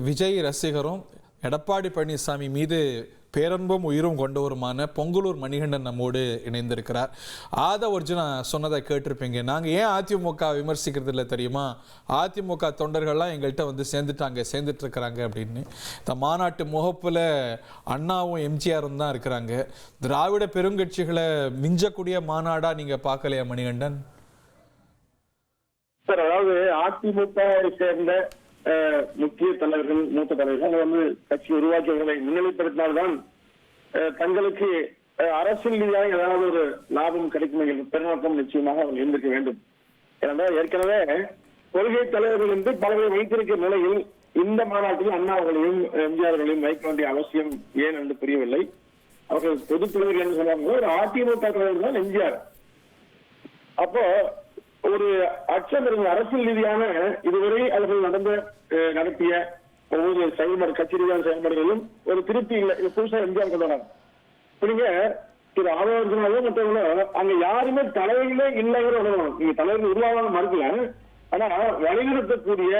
விஜய் ரசிகரும் எடப்பாடி பழனிசாமி மீது பேரன்பும் உயிரும் கொண்டவருமான பொங்கலூர் மணிகண்டன் நம்மோடு இணைந்திருக்கிறார். அர்ஜுனா சொன்னதை கேட்டிருப்பீங்க. நாங்கள் ஏன் அதிமுக விமர்சிக்கிறது இல்லை தெரியுமா? அதிமுக தொண்டர்கள்லாம் எங்கள்கிட்ட வந்து சேர்ந்துட்டு இருக்கிறாங்க அப்படின்னு. இந்த மாநாட்டு முகப்பில் அண்ணாவும் எம்ஜிஆரும் தான் இருக்கிறாங்க. திராவிட பெருங்கட்சிகளை மிஞ்சக்கூடிய மாநாடா நீங்கள் பார்க்கலையா மணிகண்டன்? சார், அதாவது அதிமுக சேர்ந்த முக்கிய தலைவர்கள், மூத்த தலைவர்கள் வந்து கட்சி உருவாக்கியவர்களை முன்னிலைப்படுத்தினால்தான் தங்களுக்கு அரசியல் ரீதியாக ஏதாவது ஒரு லாபம் கிடைக்கும் பெருநோக்கம் நிச்சயமாக அவர்கள் இருந்திருக்க வேண்டும். ஏனென்றால் ஏற்கனவே கொள்கை தலைவர்கள் என்று பலரை வைத்திருக்கிற நிலையில் இந்த மாநாட்டில் அண்ணா அவர்களையும் எம்ஜிஆர் அவர்களையும் வைக்க வேண்டிய அவசியம் ஏன் என்று புரியவில்லை. அவர்கள் பொதுத் தலைவர்கள் என்று சொல்லுவாங்க. ஒரு அதிமுக தலைவர் தான் எம்ஜிஆர். அப்போ ஒரு அச்சம் இருந்த அரசியல் ரீதியான இதுவரை அவர்கள் நடத்திய ஒவ்வொரு செயல்பாடு, கட்சி ரீதியான செயல்பாடுகளிலும் ஒரு திருப்தி இல்லை. இது புதுசா எம்ஜிஆர் கொண்டு வராங்க. நீங்க திரு ஆதரவு மற்றவங்களும் அங்க யாருமே தலைவர்களே இல்லைங்கிற உணர்வு. நீங்க தலைவர்கள் உருவாக மறுக்கல, ஆனா வலியுறுத்தக்கூடிய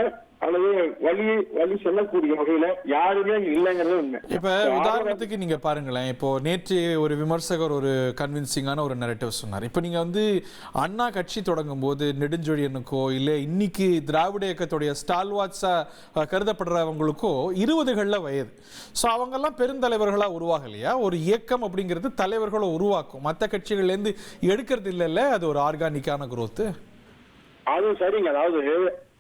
அல்லது வழி சொல்லக்கூடிய வகையில யாருமே இல்லைங்கிறது உண்மை. இப்ப உதாரணத்துக்கு நீங்க பாருங்களேன், இப்போ நேற்று ஒரு விமர்சகர் ஒரு கன்வின்சிங்கான ஒரு நரேட்டிவ் சொன்னார். இப்ப நீங்க வந்து அண்ணா கட்சி தொடங்கும் போது நெடுஞ்செழியனுக்கோ இல்ல இன்னைக்கு திராவிட இயக்கத்துடைய ஸ்டால்வாட்ஸா கருதப்படுறவங்களுக்கோ 20களில் வயது. ஸோ அவங்கெல்லாம் பெருந்தலைவர்களா உருவாகலையா? ஒரு இயக்கம் அப்படிங்கிறது தலைவர்களை உருவாக்கும், மற்ற கட்சிகள்ல இருந்து எடுக்கிறது இல்லைல்ல. அது ஒரு ஆர்கானிக்கான குரோத்து. அது சரிங்க. அதாவது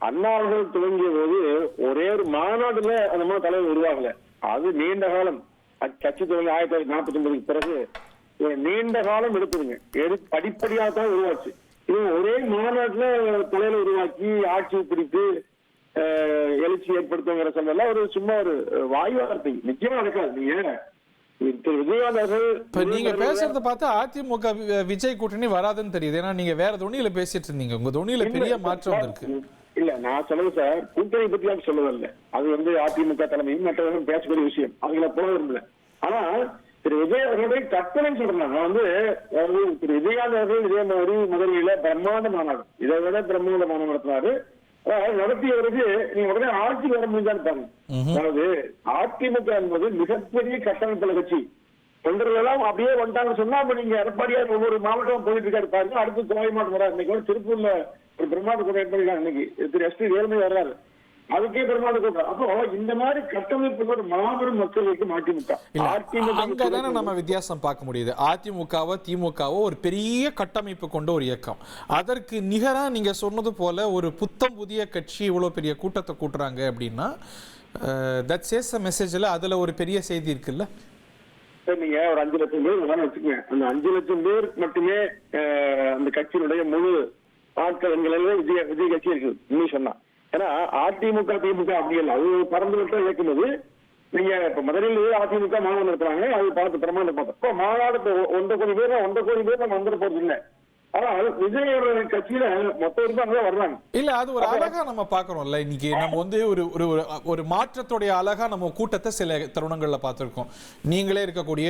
அண்ணாவர்கள் துவங்கிய போது ஒரே ஒரு மாநாடுல அந்த மாதிரி தலைவர் உருவாகல. அது நீண்ட காலம், கட்சி துவங்கி 1949 பிறகு நீண்ட காலம் எடுத்துருங்க. படிப்படியாக தான் உருவாச்சு. இது ஒரே மாநாட்டுல தலைவர் உருவாக்கி ஆட்சி பிடித்து எழுச்சி ஏற்படுத்துங்கிற சொல்லலாம் ஒரு சும்மா ஒரு வாயு வார்த்தை. நிச்சயமா நடக்காது. நீங்க பேசுறத பார்த்தா அதிமுக விஜய் கூட்டணி வராதுன்னு தெரியுது. ஏன்னா நீங்க வேற தொனியில பேசிட்டு இருந்தீங்க. உங்க தொனியில பெரிய மாற்றம் இருக்கு. இல்ல, நான் சொல்லுங்க சார், கூட்டணி பத்தி சொல்லவில்லை. அது வந்து அதிமுக தலைமையும் மற்றவர்களும் பேசக்கூடிய விஷயம். அவங்கள போல விரும்பல. ஆனா திரு விஜய் அவர்களுடைய கற்பனை சொல்றேன். நான் வந்து திரு விஜயகாந்த் அவர்கள் இதே மாதிரி மதுரையில பிரம்மாண்ட மாநாடு, இதை விட பிரம்மாண்ட மாநாடு நடத்தினாரு. நடத்தியவருக்கு நீங்க உடனே ஆட்சிக்கு வர முடிஞ்சான்னு பாருங்க. அதாவது அதிமுக என்பது மிகப்பெரிய கட்டமைப்புல கட்சி. தொண்டர்கள் எல்லாம் அப்படியே வந்துட்டாங்கன்னு சொன்னா நீங்க எடப்பாடியார் ஒவ்வொரு மாவட்டம் போயிட்டு இருக்காரு பாருங்க. அடுத்து கோவை மாவட்டம் வராது. இன்னைக்கு திருப்பூர்ல ஒரு பிரம்மாண்ட கூட்டம் ஏற்படுறாங்க. இன்னைக்கு திரு எஸ் பி வேலுமணி வர்றாரு, அதுக்கே பெருமாள் கூட்டம். அப்போ இந்த மாதிரி கட்டமைப்பு மாபெரும் மக்களுக்கு அதிமுக. அங்கதானே நம்ம வித்தியாசம் பார்க்க முடியுது. அதிமுகவோ திமுகவோ ஒரு பெரிய கட்டமைப்பு கொண்ட ஒரு இயக்கம். அதற்கு நிகரா நீங்க சொன்னது போல ஒரு புத்தம் புதிய கட்சி இவ்வளவு பெரிய கூட்டத்தை கூட்டுறாங்க அப்படின்னா தட் சேஸ் a மெசேஜ்ல அதுல ஒரு பெரிய செய்தி இருக்குல்ல. நீங்க ஒரு 5 லட்சம் பேர் வச்சுக்கோங்க. அந்த 5 லட்சம் பேர் மட்டுமே அந்த கட்சியினுடைய முழு ஆட்கள் எங்களில் விஜய் கட்சி இருக்கு இன்னும் சொன்னா. ஏன்னா அதிமுக திமுக அப்படி இல்லை, அது பறந்து விட்டு இயக்கும்போது நீங்க இப்ப மதுரையில் அதிமுக மாநாடு நடத்துறாங்க. அது பார்த்து பிரமாண்டம் பார்த்தோம். இப்போ மாநாடு 1 கோடி பேர் நம்ம வந்துட போறது இல்லை. ஆனால் விஜய் கட்சியில மொத்தம் வர்றாங்க. இல்ல, அது ஒரு அழகா நம்ம பாக்குறோம்ல. இன்னைக்கு நம்ம வந்து ஒரு மாற்றத்துடைய அழகா நம்ம கூட்டத்தை சில தருணங்கள்ல பார்த்திருக்கோம். நீங்களே இருக்கக்கூடிய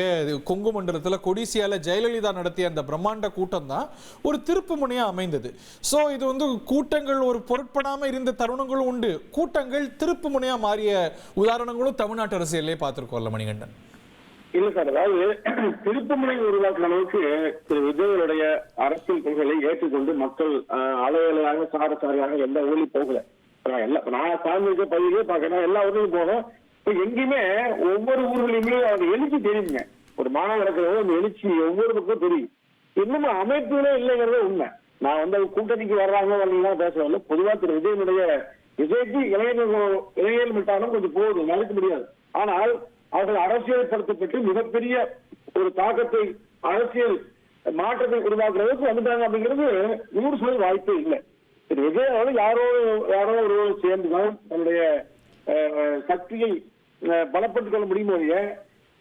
கொங்கு மண்டலத்துல கொடிசியால ஜெயலலிதா நடத்திய அந்த பிரம்மாண்ட கூட்டம் தான் ஒரு திருப்பு முனையா அமைந்தது. சோ இது வந்து கூட்டங்கள் ஒரு பொருட்படாம இருந்த தருணங்களும் உண்டு, கூட்டங்கள் திருப்பு முனையா மாறிய உதாரணங்களும் தமிழ்நாட்டு அரசியலே பார்த்திருக்கோம்ல மணிகண்டன். இல்ல சார், அதாவது திருப்புமுனை உருவாக்குற அளவுக்கு திரு விஜயனுடைய அரசியல் கொள்கைகளை ஏற்றுக்கொண்டு மக்கள் அலைவலையாக சாரசாரியாக எந்த ஊர்லயும் போகல. நான் சார்ந்திருக்க பகுதியிலே பாக்கிறேன், எல்லா ஊர்லயும் போகும். இப்ப எங்கேயுமே ஒவ்வொரு ஊர்களிலுமே அவங்க எழுச்சி தெரியுங்க. ஒரு மாநாடு நடக்கிறது அந்த எழுச்சி ஒவ்வொரு பக்கம் தெரியும். இன்னும் அமைப்புகளே இல்லைங்கிறதே உண்மை. நான் வந்து கூட்டணிக்கு வர்றாங்க வரலாம் பேசவில்லை. பொதுவா திரு விஜய்க்கு இளைஞர்கள் விட்டாலும் கொஞ்சம் போகுது, நடக்க முடியாது. ஆனால் அவர்கள் அரசியல்படுத்தப்பட்டு மிகப்பெரிய ஒரு தாக்கத்தை, அரசியல் மாற்றத்தை உருவாக்குறதுக்கு வந்துட்டாங்க அப்படிங்கிறது 100% வாய்ப்பே இல்லை. திரு விஜய் அவர்கள் யாரோ ஒருவர் சேர்ந்துதான் தன்னுடைய சக்தியை பலப்படுத்திக் கொள்ள முடியும்.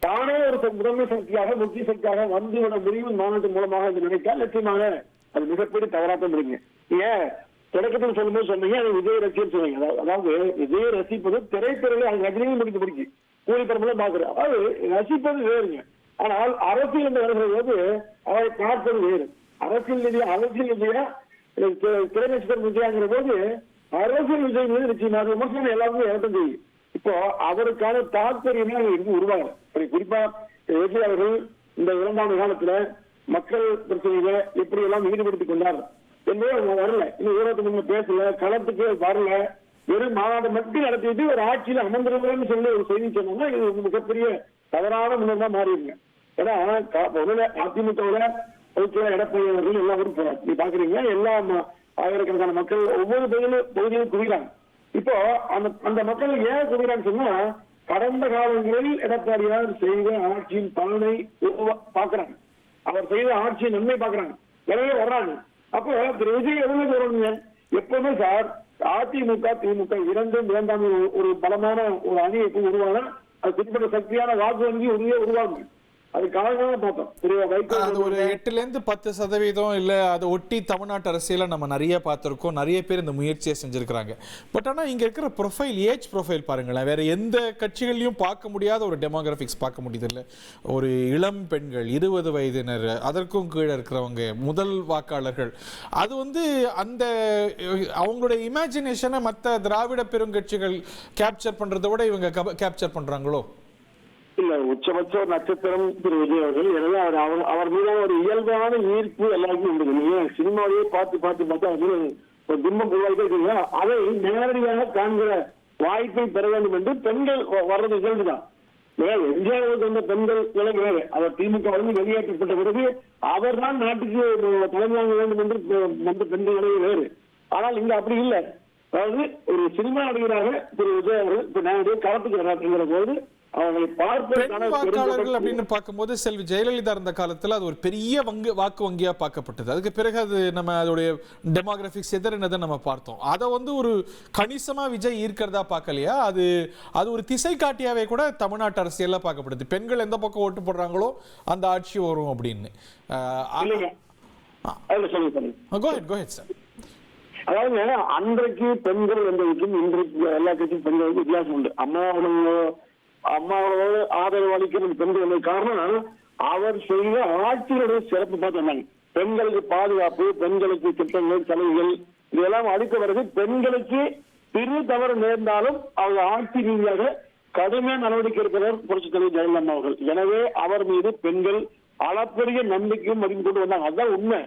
தானே ஒரு முதன்மை சக்தியாக முக்கிய சக்தியாக வந்துவிட முடியும் மாநாட்டு மூலமாக என்று நினைத்தால் நிச்சயமாக அது மிகப்பெரிய தவறாக முடியுங்க. ஏன் தொடக்கத்தில் சொல்லும்போது சொன்னீங்க அது விஜய் ரசிகர் சொன்னீங்க. அதாவது விஜய் ரசிப்பது திரைத்துறையில அது ரஜினியும் பிடிச்சு கூலி பரம்பரை பாக்குறேன். அதாவது ரசிப்பது வேறுங்க. ஆனால் அரசியல் என்று வருகிற போது அவரை பார்ப்பது வேறு. அரசியல் ரீதியா திரை நட்சத்திரம் விஜயாங்கிற போது அரசியல் விஜய் மீது நிச்சயமாக விமர்சனம் எல்லாருமே இறக்கம் செய்யும். இப்போ அவருக்கான தாற்பயமே இருக்கு உருவாகல. குறிப்பா விஜய் அவர்கள் இந்த 2ஆண்டு காலத்துல மக்கள் பிரச்சனைகளை எப்படி எல்லாம் ஈடுபடுத்திக் கொண்டார் என்பது அவங்க வரல. இன்னும் ஊடகத்துக்கு முன்ன பேசல, களத்துக்கு வரல, வெறும் மாநாடு மட்டும் நடத்திட்டு ஒரு ஆட்சியில் அமர்ந்திருக்கிறேன்னு சொல்லி ஒரு செய்தி சொன்னோம்னா இது மிகப்பெரிய தவறான முன்னதான் மாறிடுங்க. ஏன்னா அதிமுகவுல எடப்பாடி அவர்கள் எல்லாரும் போறாங்க. நீ பாக்குறீங்க எல்லா ஆயிரக்கணக்கான மக்கள் ஒவ்வொரு பகுதியிலும் குவிறாங்க. இப்போ அந்த மக்கள் ஏன் குவிறான்னு சொன்னா கடந்த காலங்களில் எடப்பாடியார் செய்த ஆட்சியின் பலனை பாக்குறாங்க, அவர் செய்த ஆட்சியின் நன்மை பாக்குறாங்க, எனவே வர்றாங்க. அப்போ திரு விஜய் எதுவுமே சொல்றீங்க எப்பவுமே சார் அதிமுக திமுக இரண்டும் வேண்டாம் ஒரு பலமான ஒரு அணி எப்போ உருவானா அது குறிப்பிட்ட சக்தியான வாக்கு வங்கி உருவாகும். அது காலமாக பார்த்தோம். அது ஒரு 8-10% இல்ல அதை ஒட்டி தமிழ்நாட்டு அரசியல நம்ம நிறைய பார்த்திருக்கோம். நிறைய பேர் இந்த முயற்சியை செஞ்சிருக்கிறாங்க. பட் ஆனா இங்க இருக்கிற ப்ரொஃபைல், ஏஜ் ப்ரொஃபைல் பாருங்களேன், வேற எந்த கட்சிகள்லையும் பார்க்க முடியாத ஒரு டெமோகிராபிக்ஸ் பார்க்க முடியுது இல்லை. ஒரு இளம் பெண்கள், 20 வயதினர், அதற்கும் கீழே இருக்கிறவங்க, முதல் வாக்காளர்கள், அது வந்து அந்த அவங்களுடைய இமேஜினேஷனை மற்ற திராவிட பெருங்கட்சிகள் கேப்சர் பண்றதை விட இவங்க கேப்சர் பண்றாங்களோ? இல்ல, உச்சபட்ச நட்சத்திரம் திரு விஜய் அவர்கள். எனவே அவர் மீதான ஒரு இயல்பான ஈர்ப்பு எல்லாருக்கும் உண்டு. நீங்க சினிமாவையே பார்த்து அவர் மீது ஒரு பிம்பம் உருவாக்கிட்டீங்க. அதை நேரடியாக காண்கிற வாய்ப்பை பெற வேண்டும் என்று பெண்கள் வர்றது இயல்புதான். எம்ஜிஆர் வந்த பெண்கள் விலகு வேறு. அவர் திமுக வெளியேற்றப்பட்ட பிறகு அவர் தான் நாட்டுக்கு தலைமையாக வேண்டும் என்று வந்த பெண்கள் விலகு வேறு. ஆனால் இங்க அப்படி இல்லை. அதாவது ஒரு சினிமா நடிகராக திரு விஜய் அவர்கள் இப்ப நேரடியாக களத்துக்கு வராதுங்கிற போது வாக்காளர்கள் அப்படின்னு பார்க்கும்போது செல்வி ஜெயலலிதா இருந்த காலத்துல அது ஒரு பெரிய வாக்கு வங்கியா பார்க்கப்பட்டது. அதுக்கு பிறகு அது நம்ம அதோடைய டெமோகிராபிக்ஸ் எதிர்னதை நம்ம பார்த்தோம். அதை வந்து ஒரு கணிசமா விஜய் ஈர்க்கிறதா பார்க்கலையா? அது ஒரு திசை காட்டியாவே கூட தமிழ்நாட்டு அரசியல்ல பார்க்கப்படுது. பெண்கள் எந்த பக்கம் ஓட்டு போடுறாங்களோ அந்த ஆட்சி வரும் அப்படின்னு. அதாவது அன்றைக்கு பெண்கள் என்பதற்கும் இன்றைக்கு எல்லா கட்சியும் பெண்களுக்கு வித்தியாசம் உண்டு. அம்மாவோட ஆதரவு அளிக்கிற பெண்கள் காரணம் அவர் செய்த ஆட்சியுடைய சிறப்பு பார்த்து வந்தாங்க. பெண்களுக்கு பாதுகாப்பு, பெண்களுக்கு திட்டங்கள், சலுகைகள் இதெல்லாம் அளித்த பிறகு பெண்களுக்கு சிறு தவறு நேர்ந்தாலும் அவர் ஆட்சி ரீதியாக கடுமையான நடவடிக்கை எடுக்கிறார் புரட்சித் தலைவர் ஜெயலலிதா அவர்கள். எனவே அவர் மீது பெண்கள் அளப்பெரிய நம்பிக்கையும் மதிப்பு கொண்டு வந்தாங்க. அதுதான் உண்மை.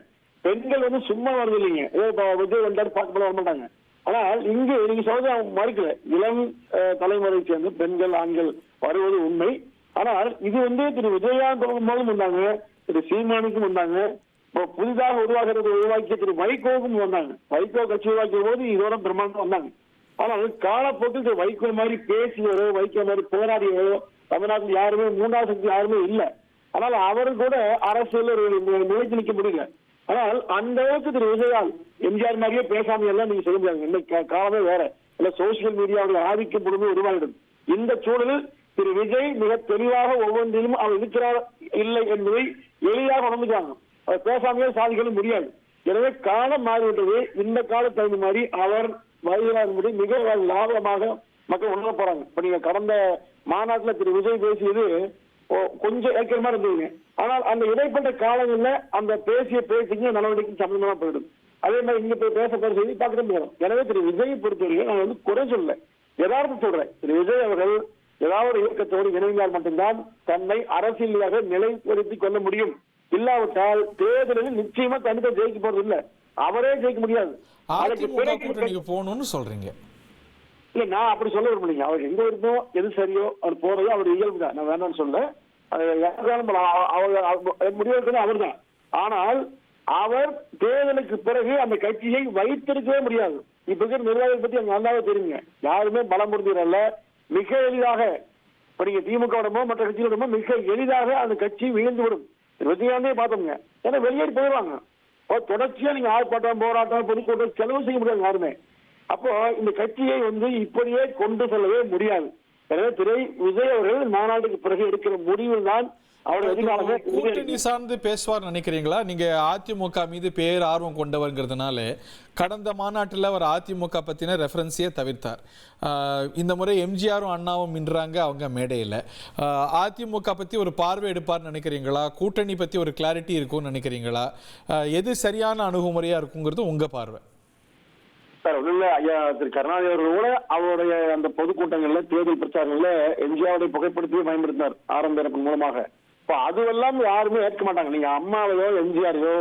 பெண்கள் வந்து சும்மா வருது இல்லைங்க, ஏதோ விஜய் வந்தாரு பார்க்க போல வரமாட்டாங்க. ஆனால் இங்கு நீங்க சொல்றது மறுக்கல, இளம் தலைமுறை சேர்ந்து பெண்கள் ஆண்கள் வருவது உண்மை. ஆனால் இது வந்து திரு விஜயகாந்த் போதும் வந்தாங்க, திரு சீமானுக்கும் வந்தாங்க, புதிதாக உருவாக்கிய திரு வைகோவுக்கும் வந்தாங்க. வைகோ கட்சி உருவாக்கிய போது இதோட பிரம்மாண்டம் வந்தாங்க. ஆனால் காலப்போக்கில் திரு வைகோ மாதிரி பேசியவரோ வைகோ மாதிரி போராடியவரோ தமிழ்நாட்டில் யாருமே மூன்றாவது சக்தி யாருமே இல்லை. ஆனால் அவரு கூட அரசியல் நிலைத்து நிற்க முடியல. ஆனால் அந்த அளவுக்கு திரு விஜயால் எம்ஜிஆர் மாதிரியே பேசாம எல்லாம் நீங்க சொல்ல முடியாது. இன்னைக்கு காலமே வேற இல்ல, சோசியல் மீடியாவுடைய ஆதிக்கம் பொழுது உருவாகிடும். இந்த சூழலில் திரு விஜய் மிக தெளிவாக ஒவ்வொன்றிலும் அவர் இருக்கிறார் இல்லை என்பதை எளிதாக உணர்ந்துக்காங்க. அவர் பேசாமையே சாதிக்க முடியாது. எனவே காலம் மாறிவிட்டது. இந்த கால தகுந்த மாதிரி அவர் வருகிறார் என்பதை மிக லாபமாக மக்கள் உணர போறாங்க. இப்ப நீங்க கடந்த மாநாட்டில் திரு விஜய் பேசியது கொஞ்சம் ஏற்கனமா இருந்ததுங்க. ஆனால் அந்த இடைப்பட்ட காலங்கள்ல அந்த பேசிய பேச்சுக்கு நடவடிக்கை சம்பந்தமா போயிடும். அதே மாதிரி இங்க போய் பேச செய்தி பார்க்க போறோம். எனவே திரு விஜயை பொறுத்தவரைக்கும் நான் வந்து குறை சொல்ல, யதார்த்தம் சொல்றேன். திரு விஜய் அவர்கள் ஏதாவது ஒரு இயக்கத்தோடு இணைந்தால் மட்டும்தான் தன்னை அரசியலாக நிலைப்படுத்திக் கொள்ள முடியும். இல்லாவிட்டால் தேர்தலில் நிச்சயமா தனித்த ஜெயிக்க போறது இல்ல, அவரே ஜெயிக்க முடியாது. போகணும்னு சொல்றீங்க இல்ல, நான் அப்படி சொல்ல விரும்பலீங்க. அவர் எங்க இருந்தோ எது சரியோ அவர் போறது அவர் இயல்பு தான், நான் வேணாம்னு சொல்ல. முடிவு அவர் தான். ஆனால் அவர் தேர்தலுக்கு பிறகு அந்த கட்சியை வைத்திருக்கவே முடியாது. இப்ப இருக்கிற நிர்வாகிகள் பத்தி அங்க நல்லாவே தெரியுங்க. யாருமே பலம் பொருந்திரல்ல, மிக எளிதாக நீங்க திமுக மற்ற கட்சிகளிடமோ மிக எளிதாக அந்த கட்சி வீழ்ந்துவிடும். விஜயகாந்தே பார்த்தோங்க, ஏன்னா வெளியேறி போயிடுவாங்க. தொடர்ச்சியா நீங்க ஆர்ப்பாட்டம் போராட்டம் பொதுக்கூட்டம் செலவு செய்ய முடியாது யாருமே. அப்போ இந்த கட்சியை வந்து இப்படியே கொண்டு செல்லவே முடியாது. எனவே திரு விஜய் அவர்கள் மாநாட்டுக்கு பிறகு எடுக்கிற முடிவு தான் கூட்டணி சார்ந்து பேசுவார் நினைக்கிறீங்களா? நீங்க அதிமுக மீது பேர் ஆர்வம் கொண்டவர்ங்கிறதுனால கடந்த மாநாட்டில் அவர் அதிமுக பத்தின ரெஃபரன்ஸையே தவிர்த்தார். இந்த முறை எம்ஜிஆரும் அண்ணாவும் மின்றாங்க அவங்க மேடையில். அதிமுக பத்தி ஒரு பார்வை எடுப்பார் நினைக்கிறீங்களா? கூட்டணி பத்தி ஒரு கிளாரிட்டி இருக்கும்னு நினைக்கிறீங்களா? எது சரியான அணுகுமுறையா இருக்குங்கிறது உங்க பார்வை? சார் ஒன்றும் இல்லை, ஐயா திரு கருணாநிதி அவர்கள் கூட அவருடைய அந்த பொதுக்கூட்டங்கள்ல தேர்தல் பிரச்சாரங்கள்ல எம்ஜிஆருடைய புகைப்படத்தையும் பயன்படுத்தினார் ஆரம்ப இறப்பு மூலமாக. இப்போ அதுவெல்லாம் யாருமே ஏற்க மாட்டாங்க. நீங்க அம்மாவையோ எம்ஜிஆரையோ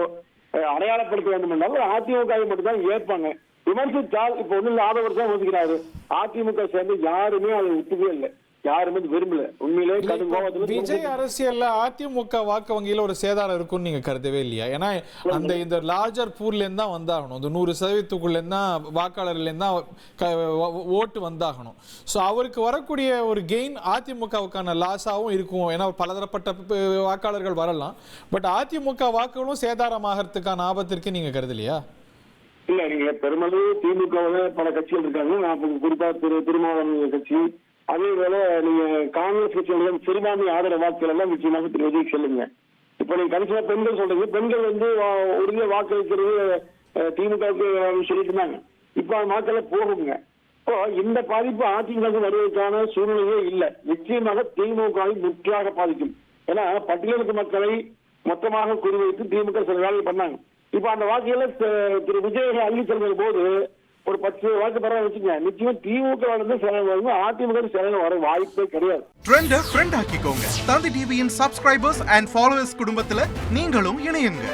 அடையாளப்படுத்த வேண்டும் என்றாலும் அதிமுக மட்டும் தான் ஏற்பாங்க. விமர்சித்தால் இப்போ ஒன்றும் இல்லை, ஆதரவு தான் ஒதுக்கிறாரு. அதிமுக சேர்ந்து யாருமே அதை ஒத்துக்கவே இல்லை, யாருமே விரும்பல. உண்மையிலே கடும் கோபத்துல விஜய் அரசியல்ல அதிமுக வாக்கு வங்கியில ஒரு சேதாரம் இருக்கும்னு நீங்க கருதவே இல்லையா? ஏன்னா அந்த இந்த லார்ஜர் பூர்ல இருந்தா வந்தாகணும், இந்த 100% இருந்தா வாக்காளர்ல இருந்தா ஓட்டு வந்தாகணும். ஸோ அவருக்கு வரக்கூடிய ஒரு கெயின் அதிமுகவுக்கான லாஸாகவும் இருக்கும். ஏன்னா பலதரப்பட்ட வாக்காளர்கள் வரலாம், பட் அதிமுக வாக்குகளும் சேதாரமாகறதுக்கான ஆபத்திற்கு நீங்க கருதலையா? இல்ல, நீங்க பெருமளவு திமுகவில் பல கட்சிகள் இருக்காங்க. நான் குறிப்பா திருமாவளவன் கட்சி, அதே போல நீங்க காங்கிரஸ் கட்சியுடைய சிறுபான்மை ஆதரவு வாக்குகள் எல்லாம் நிச்சயமாக திரு விஜய் செல்லுங்க. இப்ப நீங்க கடைசியா பெண்கள் சொல்றீங்க, பெண்கள் உறுதியா வாக்களிக்கிறது திமுகவுக்கு சொல்லிட்டு இருந்தாங்க. இப்ப அந்த வாக்கள் போகுங்க. இப்போ இந்த பாதிப்பு அதிமுக வருவதற்கான சூழ்நிலையே இல்லை. நிச்சயமாக திமுகவை முற்றாக பாதிக்கும். ஏன்னா பட்டியலினத்து மக்களை மொத்தமாக குறிவைத்து திமுக சில வேலைகள் பண்ணாங்க. இப்ப அந்த வாக்குகளை திரு விஜய் அள்ளி செல்கிற போது ஒரு 10 வாக்கு பரவாயில்ல வச்சுங்க, நிச்சயம் திமுக செலவு அதிமுக செலவு வர வாய்ப்பே கிடையாது. ட்ரெண்ட ஃப்ரெண்ட் ஆக்கிக்கோங்க. தந்தி டிவியின் சப்ஸ்கிரைபர்ஸ் அண்ட் ஃபாலோவர்ஸ் குடும்பத்துல நீங்களும் இணையுங்க.